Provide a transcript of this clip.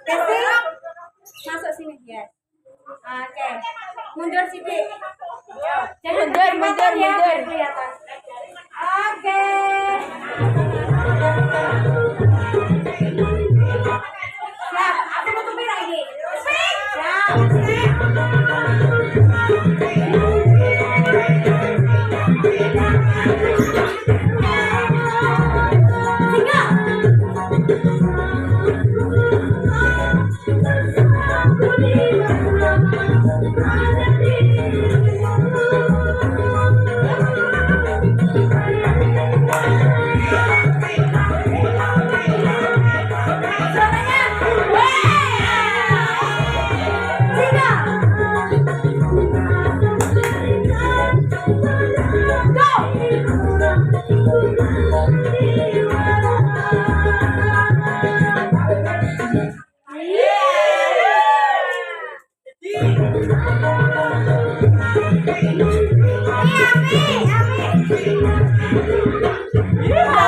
Desi, masuk sini ya. Oke, mundur sedikit. Jangan Mundur, ya, mundur. biar kelihatan. Oke. Siap, aku tutupin lagi. Siap. Singa.